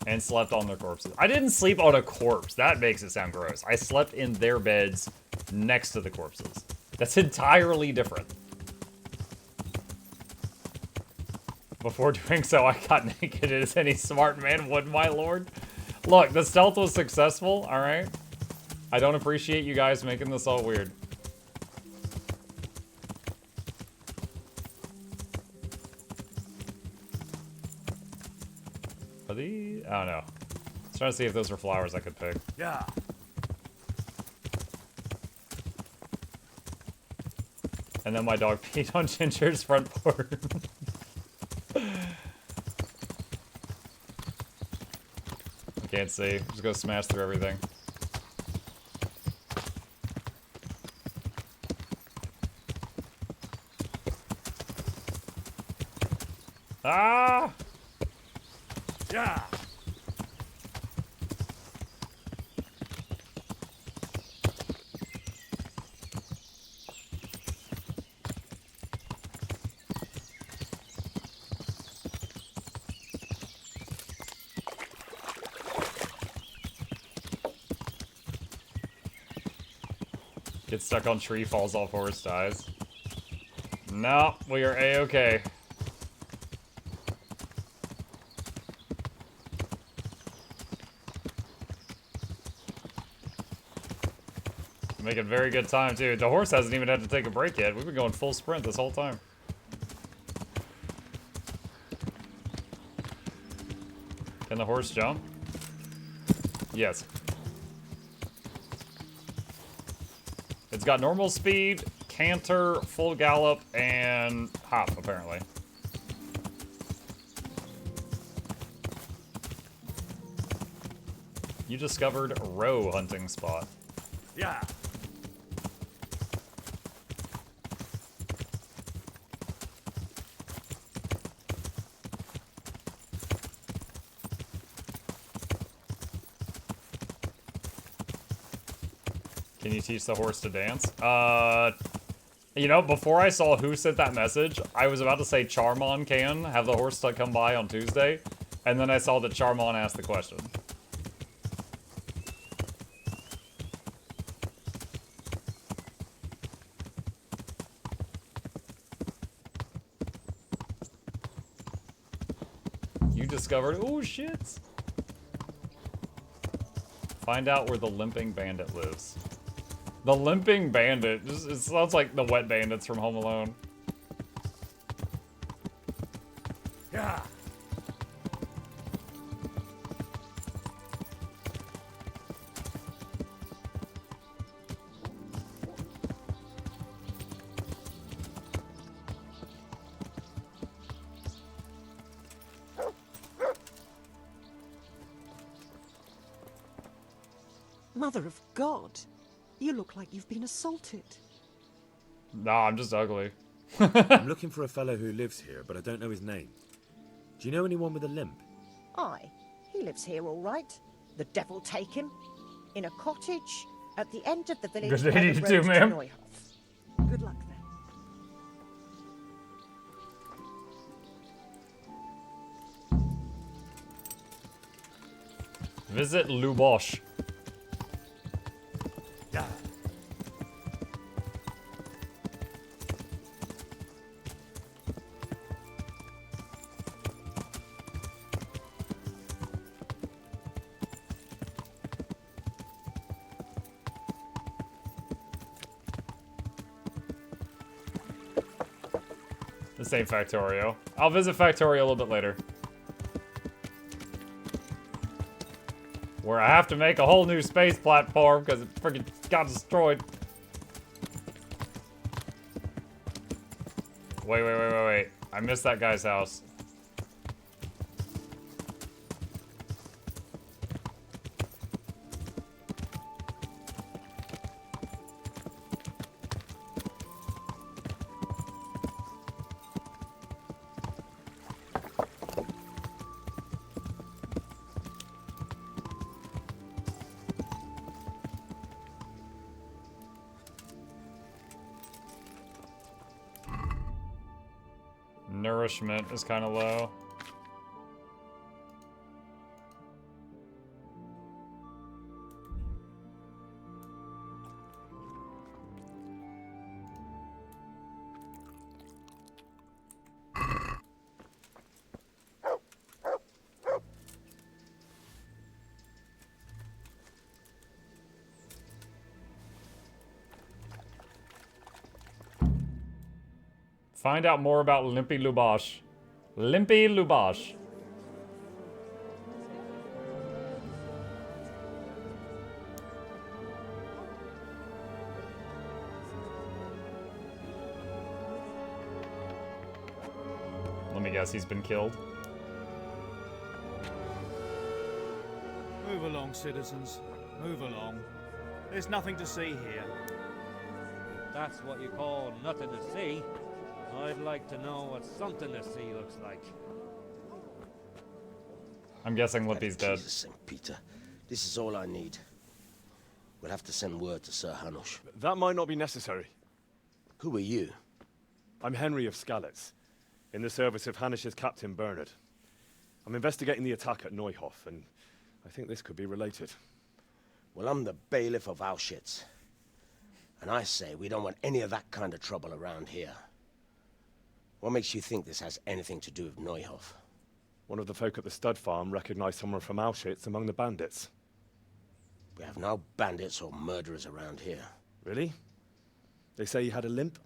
And slept on their corpses. I didn't sleep on a corpse. That makes it sound gross. I slept in their beds next to the corpses. That's entirely different. Before doing so, I got naked as any smart man would, my lord. Look, the stealth was successful, alright? I don't appreciate you guys making this all weird. Are these? I don't know. I was trying to see if those were flowers I could pick. Yeah. And then my dog peed on Ginger's front porch. I can't see. Just go smash through everything. Ah! Yeah. Gets stuck on tree, falls off horse, dies. No, we are A-okay. Making very good time, too. The horse hasn't even had to take a break yet. We've been going full sprint this whole time. Can the horse jump? Yes. It's got normal speed, canter, full gallop, and hop, apparently. You discovered a roe hunting spot. Yeah. Can you teach the horse to dance? You know, before I saw who sent that message, I was about to say Charmon can have the horse come by on Tuesday, and then I saw that Charmon asked the question. You discovered, oh shit. Find out where the limping bandit lives. The limping bandit, it sounds like the wet bandits from Home Alone. Yeah. Mother of God, you look like you've been assaulted. Nah, I'm just ugly. I'm looking for a fellow who lives here, but I don't know his name. Do you know anyone with a limp? Aye, he lives here all right. The devil take him. In a cottage at the end of the village. Good day to you too, ma'am. Good luck then. Visit Lubosh. Yeah. This ain't Factorio. I'll visit Factorio a little bit later. Where I have to make a whole new space platform because it freaking got destroyed. Wait. I missed that guy's house. Nourishment is kind of low. Find out more about Limpy Lubosh. Limpy Lubosh. Let me guess, he's been killed. Move along, citizens. Move along. There's nothing to see here. That's what you call nothing to see. I'd like to know what something to see looks like. I'm guessing Limpy's dead. Jesus, St. Peter. This is all I need. We'll have to send word to Sir Hanush. That might not be necessary. Who are you? I'm Henry of Skalitz, in the service of Hanush's Captain Bernard. I'm investigating the attack at Neuhof, and I think this could be related. Well, I'm the bailiff of Auschwitz. And I say we don't want any of that kind of trouble around here. What makes you think this has anything to do with Neuhof? One of the folk at the stud farm recognized someone from Auschwitz among the bandits. We have no bandits or murderers around here. Really? They say he had a limp?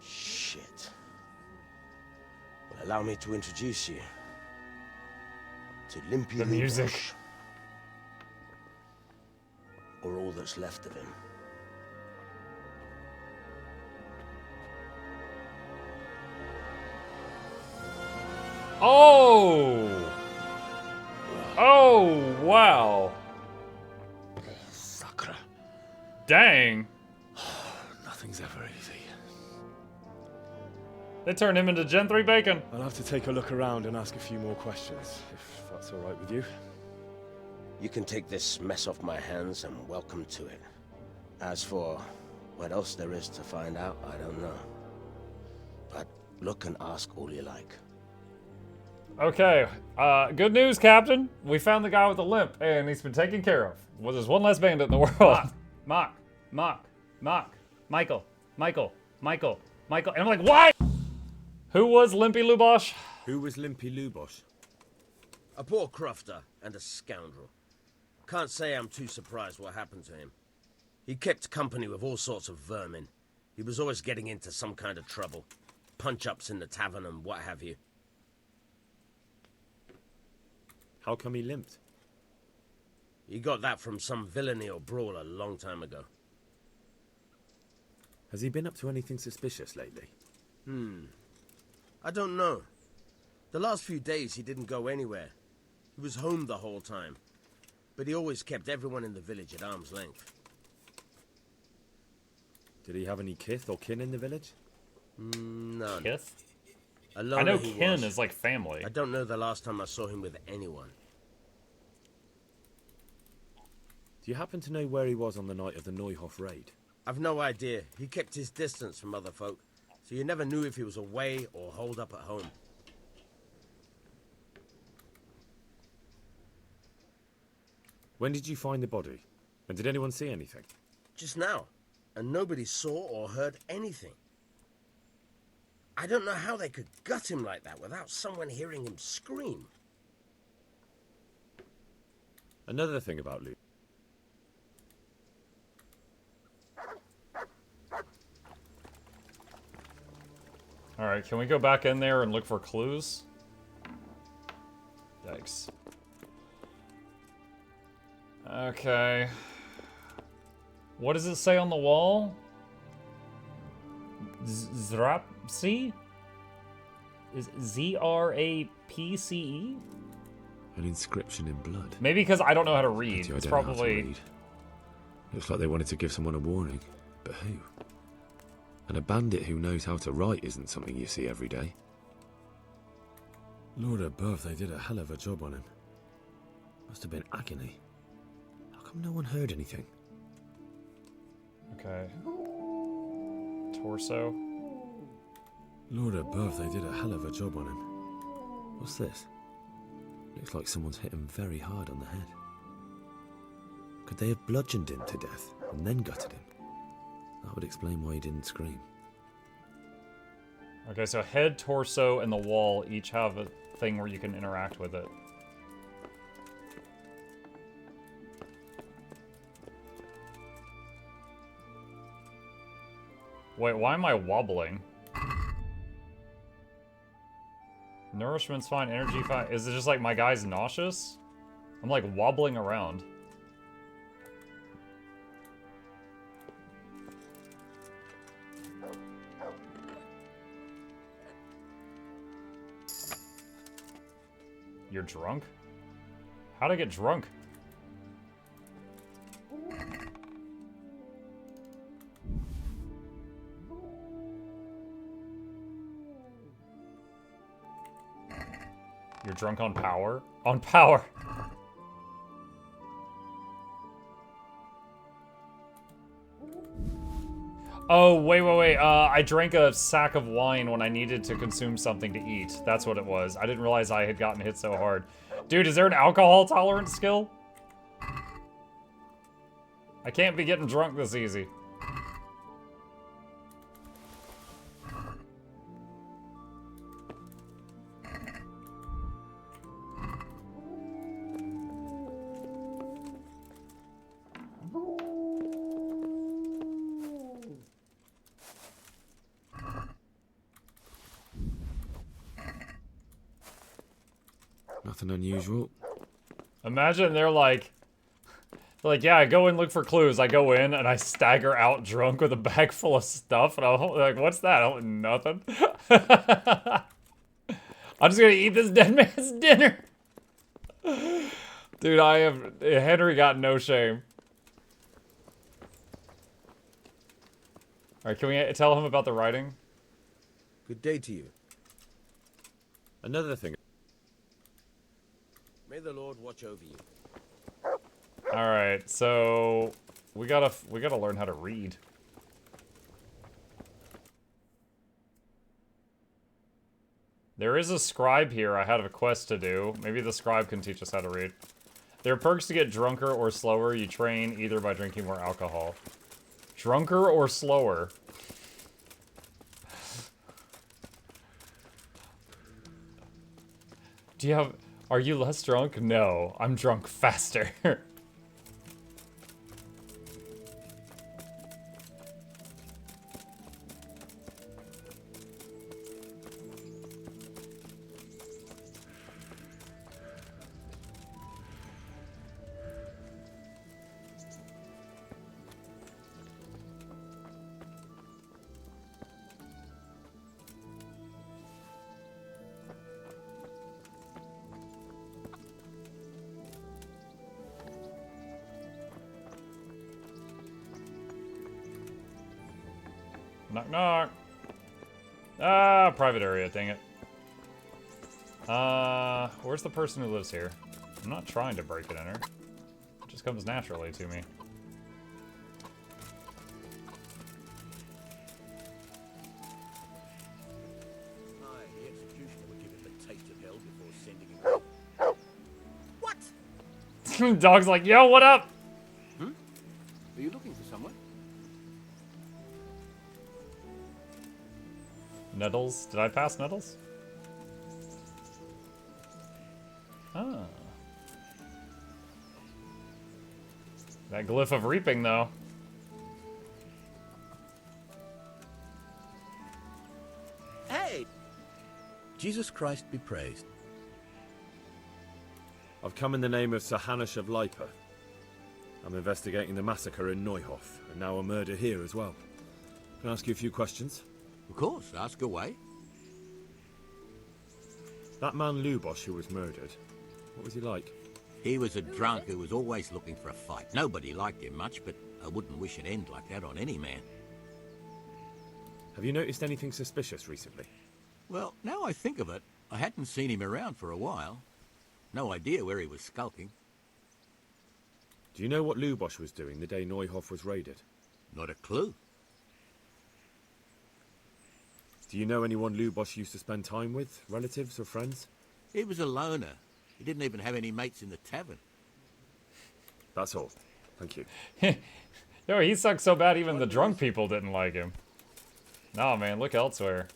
Shit. Well, allow me to introduce you to Limpy The music. Lubosh. Or all that's left of him. Oh! Oh, wow. Sacre. Dang. Nothing's ever easy. They turned him into Gen 3 bacon. I'll have to take a look around and ask a few more questions, if that's all right with you. You can take this mess off my hands and welcome to it. As for what else there is to find out, I don't know. But look and ask all you like. Okay, good news, Captain. We found the guy with the limp, and he's been taken care of. Well, there's one less bandit in the world. Michael. And I'm like, what? Who was Limpy Lubosh? Who was Limpy Lubosh? A poor crofter and a scoundrel. Can't say I'm too surprised what happened to him. He kept company with all sorts of vermin. He was always getting into some kind of trouble. Punch-ups in the tavern and what have you. How come he limped? He got that from some villainy or brawl a long time ago. Has he been up to anything suspicious lately? I don't know. The last few days he didn't go anywhere. He was home the whole time. But he always kept everyone in the village at arm's length. Did he have any kith or kin in the village? None. Kith? Alone I know he kin was. is like family. I don't know the last time I saw him with anyone. Do you happen to know where he was on the night of the Neuhof raid? I've no idea. He kept his distance from other folk, so you never knew if he was away or holed up at home. When did you find the body? And did anyone see anything? Just now, and nobody saw or heard anything. I don't know how they could gut him like that without someone hearing him scream. Another thing about Luke. Alright, can we go back in there and look for clues? Yikes. Okay. What does it say on the wall? Zrapce? Is Z-R-A-P-C-E? An inscription in blood. Maybe because I don't know how to read. Pity I It's don't know how to probably... read. Looks like they wanted to give someone a warning. But who? And a bandit who knows how to write isn't something you see every day. Lord above, they did a hell of a job on him. Must have been agony. How come no one heard anything? Okay. Torso. Lord above, they did a hell of a job on him. What's this? Looks like someone's hit him very hard on the head. Could they have bludgeoned him to death and then gutted him? That would explain why he didn't scream. Okay, so head, torso, and the wall each have a thing where you can interact with it. Wait, why am I wobbling? Nourishment's fine, energy fine. Is it just like my guy's nauseous? I'm like wobbling around. You're drunk? How'd I get drunk? You're drunk on power? On power! Oh, wait. I drank a sack of wine when I needed to consume something to eat. That's what it was. I didn't realize I had gotten hit so hard. Dude, is there an alcohol tolerance skill? I can't be getting drunk this easy. Nothing unusual. Imagine they're like, yeah, go and look for clues. I go in and I stagger out drunk with a bag full of stuff, and I'm like, what's that? Nothing. I'm just gonna eat this dead man's dinner. Dude, Henry got no shame. Alright, can we tell him about the writing? Good day to you. Another thing. May the Lord watch over you. Alright, so we gotta learn how to read. There is a scribe here I had a quest to do. Maybe the scribe can teach us how to read. There are perks to get drunker or slower. You train either by drinking more alcohol. Drunker or slower? Are you less drunk? No, I'm drunk faster. Knock, knock. Ah, private area, dang it. Where's the person who lives here? I'm not trying to break it in her. It just comes naturally to me. The executioner would give him a taste of hell before sending him. What? Dog's like, yo, what up? Are you looking for someone? Nettles? Did I pass Nettles? Ah. That glyph of reaping, though. Hey! Jesus Christ be praised. I've come in the name of Sir Hanush of Lipa. I'm investigating the massacre in Neuhof, and now a murder here as well. Can I ask you a few questions? Of course, ask away. That man Lubosh who was murdered, what was he like? He was a drunk who was always looking for a fight. Nobody liked him much, but I wouldn't wish an end like that on any man. Have you noticed anything suspicious recently? Well, now I think of it, I hadn't seen him around for a while. No idea where he was skulking. Do you know what Lubosh was doing the day Neuhof was raided? Not a clue. Do you know anyone Lubosh used to spend time with? Relatives or friends? He was a loner. He didn't even have any mates in the tavern. That's all. Thank you. Yo, he sucks so bad even the drunk people didn't like him. Nah, man, look elsewhere.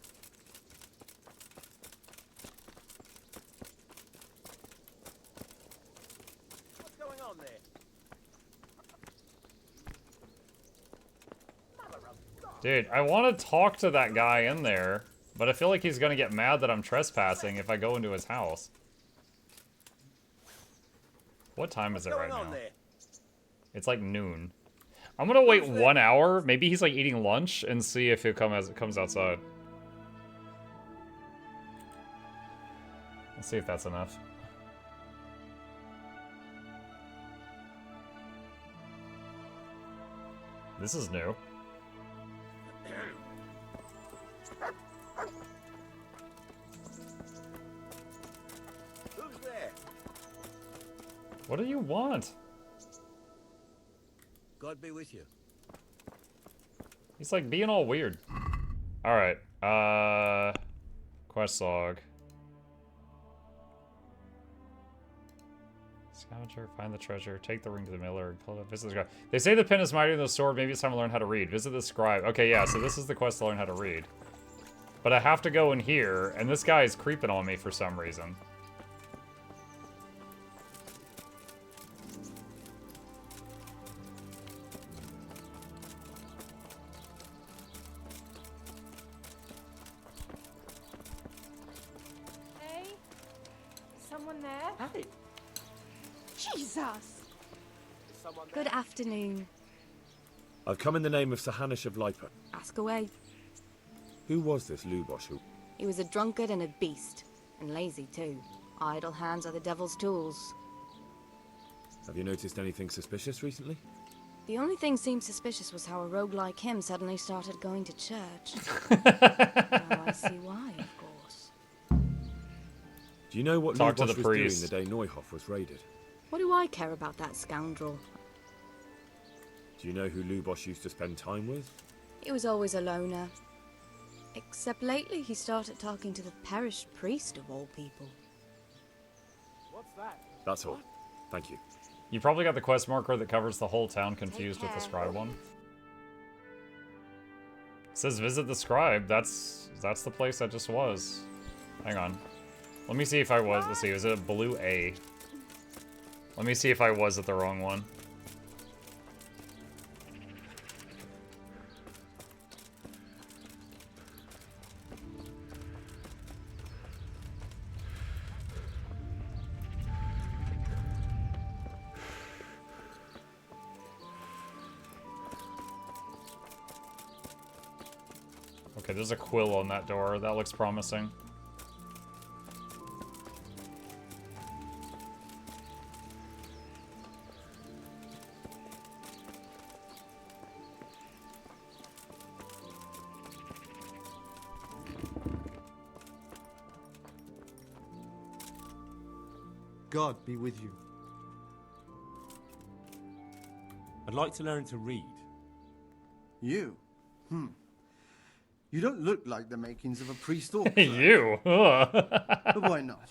What's going on there? Mother of God! Dude, I want to talk to that guy in there, but I feel like he's gonna get mad that I'm trespassing if I go into his house. What time is it right now? It's like noon. I'm gonna wait 1 hour. Maybe he's like eating lunch and see if it comes outside. Let's see if that's enough. This is new. Who's there? What do you want? God be with you. He's like being all weird. Alright, quest log. Scavenger, find the treasure, take the ring to the miller, and pull it up, visit the scribe. They say the pen is mightier than the sword, maybe it's time to learn how to read. Visit the scribe. Okay, yeah, so this is the quest to learn how to read. But I have to go in here, and this guy is creeping on me for some reason. Hey? Someone there? Hey. Jesus! Good afternoon. I've come in the name of Sir Hanish of Lipa. Ask away. Who was this Lubosh who... He was a drunkard and a beast. And lazy, too. Idle hands are the devil's tools. Have you noticed anything suspicious recently? The only thing seemed suspicious was how a rogue like him suddenly started going to church. Now I see why, of course. Do you know what Talk to Lubosh the was priest. doing the day Neuhoff was raided? What do I care about that scoundrel? Do you know who Lubosh used to spend time with? He was always a loner. Except lately he started talking to the parish priest of all people. What's that? That's all. Thank you. You probably got the quest marker that covers the whole town confused with the scribe one. It says visit the scribe. That's the place I just was. Hang on. Let me see if I was. Let's see. Is it a blue A? Let me see if I was at the wrong one. Okay, there's a quill on that door. That looks promising. God be with you. I'd like to learn to read. You? You don't look like the makings of a priest or cleric. You? But why not?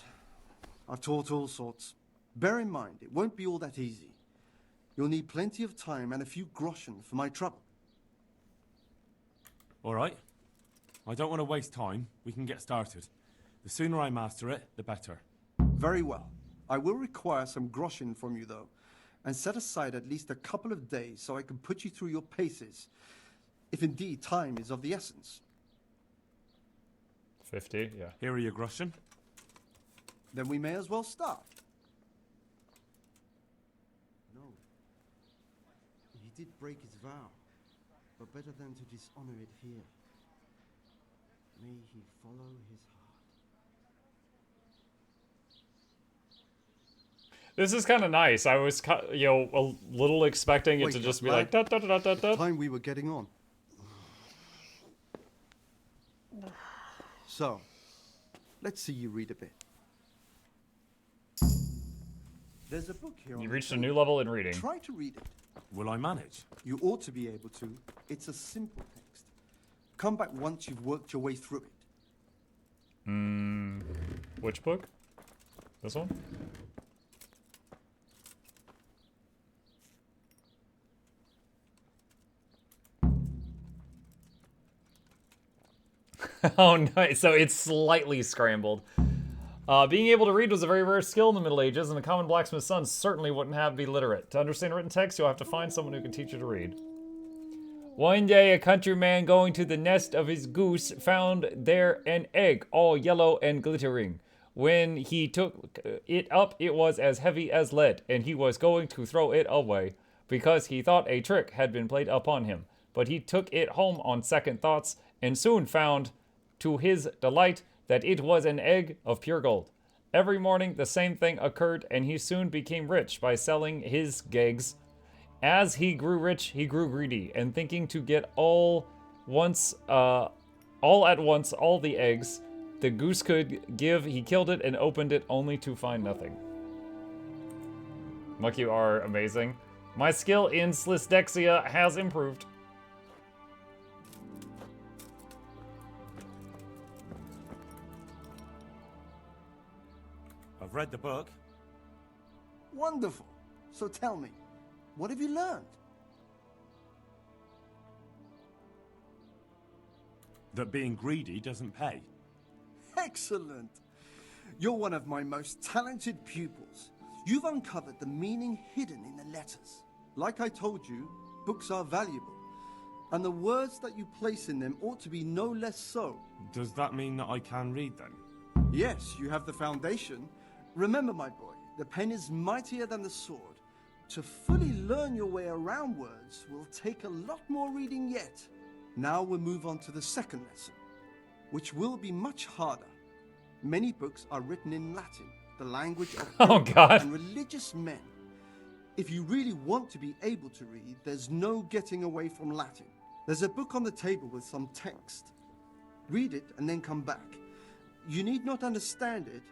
I've taught all sorts. Bear in mind, it won't be all that easy. You'll need plenty of time and a few groschen for my trouble. All right. I don't want to waste time. We can get started. The sooner I master it, the better. Very well. I will require some groschen from you, though, and set aside at least a couple of days so I can put you through your paces, if indeed time is of the essence. 50, yeah. Here are your groschen. Then we may as well start. No. He did break his vow, but better than to dishonor it here. May he follow his heart. This is kind of nice. I was, a little expecting it to just be like, da da da da da. Time we were getting on. So, let's see you read a bit. There's a book here. You reached a new level in reading. Try to read it. Will I manage? You ought to be able to. It's a simple text. Come back once you've worked your way through it. Which book? This one? Oh, nice. So it's slightly scrambled. Being able to read was a very rare skill in the Middle Ages, and the common blacksmith's son certainly wouldn't have to be literate. To understand written text, you'll have to find someone who can teach you to read. One day, a countryman going to the nest of his goose found there an egg, all yellow and glittering. When he took it up, it was as heavy as lead, and he was going to throw it away, because he thought a trick had been played upon him. But he took it home on second thoughts, and soon found, to his delight, that it was an egg of pure gold. Every morning the same thing occurred, and he soon became rich by selling his eggs. As he grew rich, he grew greedy, and thinking to get all at once all the eggs the goose could give, he killed it and opened it only to find nothing. Muck, you are amazing. My skill in Slisdexia has improved. I've read the book. Wonderful. So tell me, what have you learned? That being greedy doesn't pay. Excellent. You're one of my most talented pupils. You've uncovered the meaning hidden in the letters. Like I told you, books are valuable, and the words that you place in them ought to be no less so. Does that mean that I can read then? Yes, you have the foundation. Remember, my boy, the pen is mightier than the sword. To fully learn your way around words will take a lot more reading yet. Now we'll move on to the second lesson, which will be much harder. Many books are written in Latin, the language of Oh, God. and religious men. If you really want to be able to read, there's no getting away from Latin. There's a book on the table with some text. Read it and then come back. You need not understand it,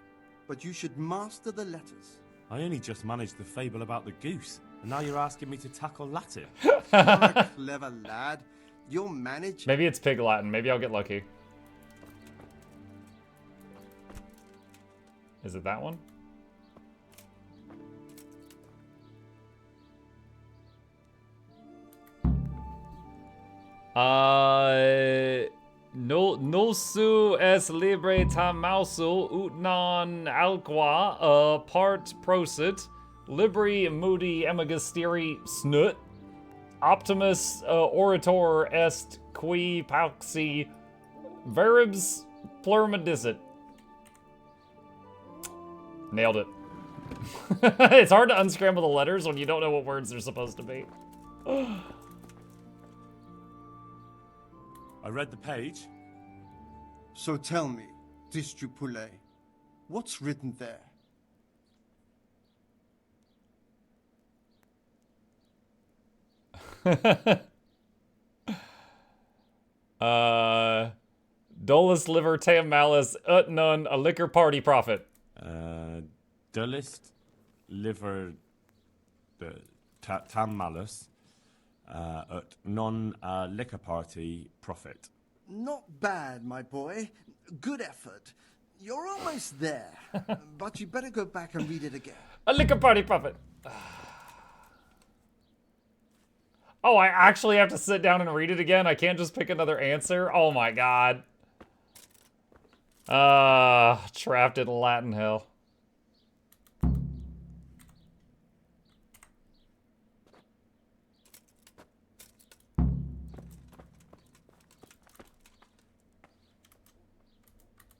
but you should master the letters. I only just managed the fable about the goose, and now you're asking me to tackle Latin. You're a clever lad. You'll manage. Maybe it's Pig Latin. Maybe I'll get lucky. Is it that one? Nosu es libre tamausu utnan alqua part prosit libri moody emagasteri snut optimus orator est qui pauxi veribs plurmedicit. Nailed it. It's hard to unscramble the letters when you don't know what words they're supposed to be. I read the page. So tell me, Distrupule, what's written there? Dolus liver tam malus ut nun a liquor party profit. Dullest liver tam malus at non liquor party profit. Not bad, my boy. Good effort. You're almost there. But you better go back and read it again. A liquor party profit. Oh, I actually have to sit down and read it again? I can't just pick another answer? Oh my god. Trapped in Latin hell.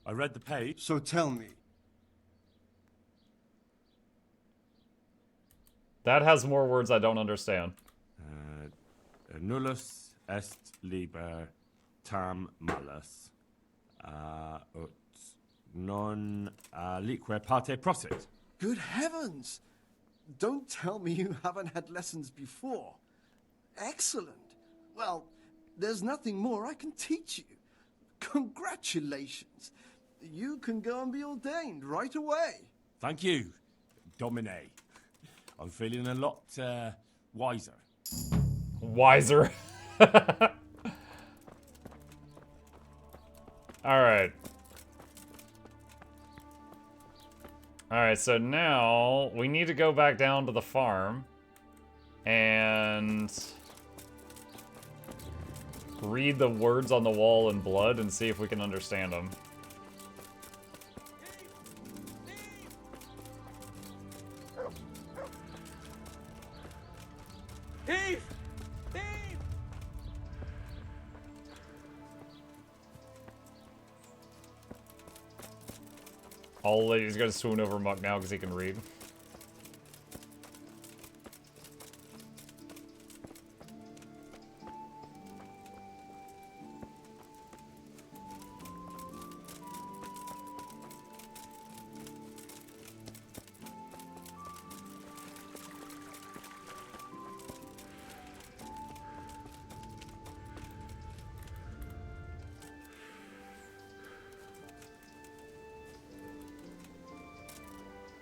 I read the page. So tell me. That has more words I don't understand. Nullus est liber tam malus ut non lique parte prosit. Good heavens! Don't tell me you haven't had lessons before. Excellent. Well, there's nothing more I can teach you. Congratulations. You can go and be ordained right away. Thank you, Domine. I'm feeling a lot wiser. Wiser. Alright. Alright, so now we need to go back down to the farm and read the words on the wall in blood and see if we can understand them. Thief! Thief! Old lady's gonna swoon over Muck now because he can read.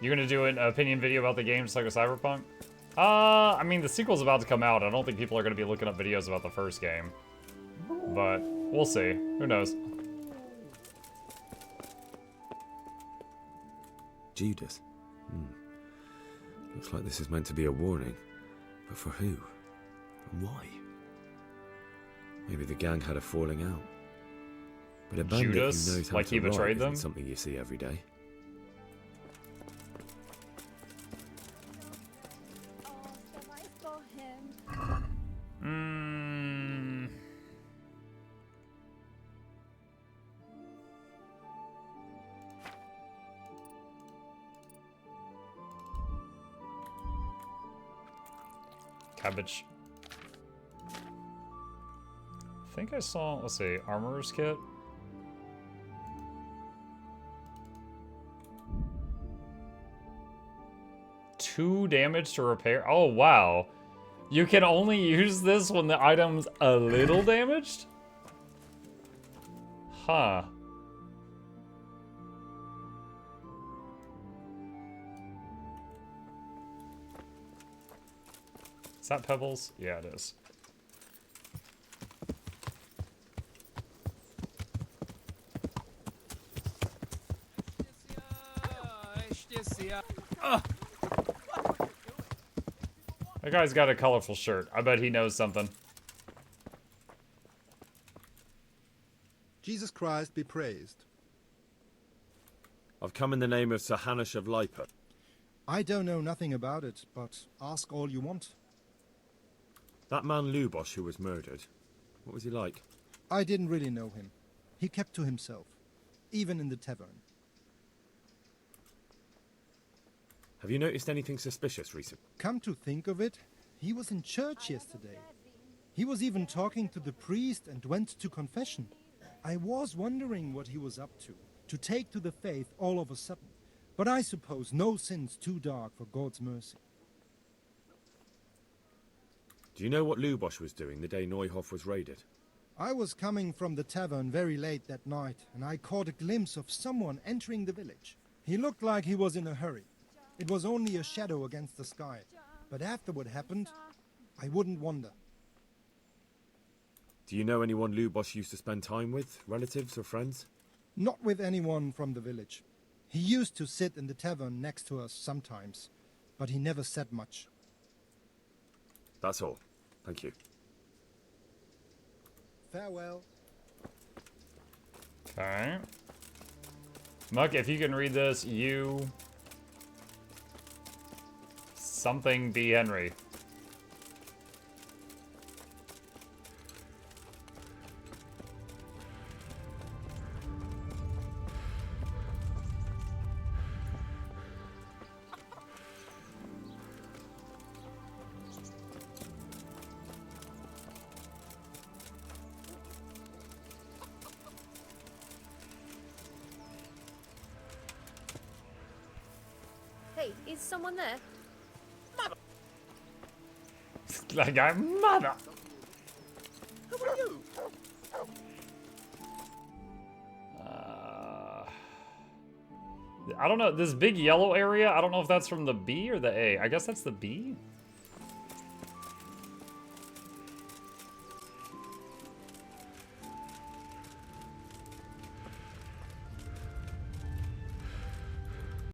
You gonna do an opinion video about the game just like with Cyberpunk? I mean, the sequel's about to come out. I don't think people are gonna be looking up videos about the first game. But, we'll see. Who knows? Judas. Looks like this is meant to be a warning. But for who? And why? Maybe the gang had a falling out. But a bandit Judas? who knows how Like to he betrayed write them? isn't something you see every day. Cabbage. I think I saw, let's see, armorer's kit. Two damage to repair. Oh, wow. You can only use this when the item's a little damaged? Huh. Is that pebbles? Yeah, it is. That guy's got a colorful shirt. I bet he knows something. Jesus Christ be praised. I've come in the name of Sir Hanush of Lipa. I don't know nothing about it, but ask all you want. That man Lubosh who was murdered, what was he like? I didn't really know him. He kept to himself, even in the tavern. Have you noticed anything suspicious recently? Come to think of it, he was in church yesterday. He was even talking to the priest and went to confession. I was wondering what he was up to take to the faith all of a sudden. But I suppose no sin's too dark for God's mercy. Do you know what Lubosh was doing the day Neuhof was raided? I was coming from the tavern very late that night, and I caught a glimpse of someone entering the village. He looked like he was in a hurry. It was only a shadow against the sky. But after what happened, I wouldn't wonder. Do you know anyone Lubosh used to spend time with? Relatives or friends? Not with anyone from the village. He used to sit in the tavern next to us sometimes, but he never said much. That's all. Thank you. Farewell. Okay. Muck, if you can read this, you... Something B. Henry. Hey, is someone there? Like I'm mother. Who are you? I don't know. This big yellow area, I don't know if that's from the B or the A. I guess that's the B?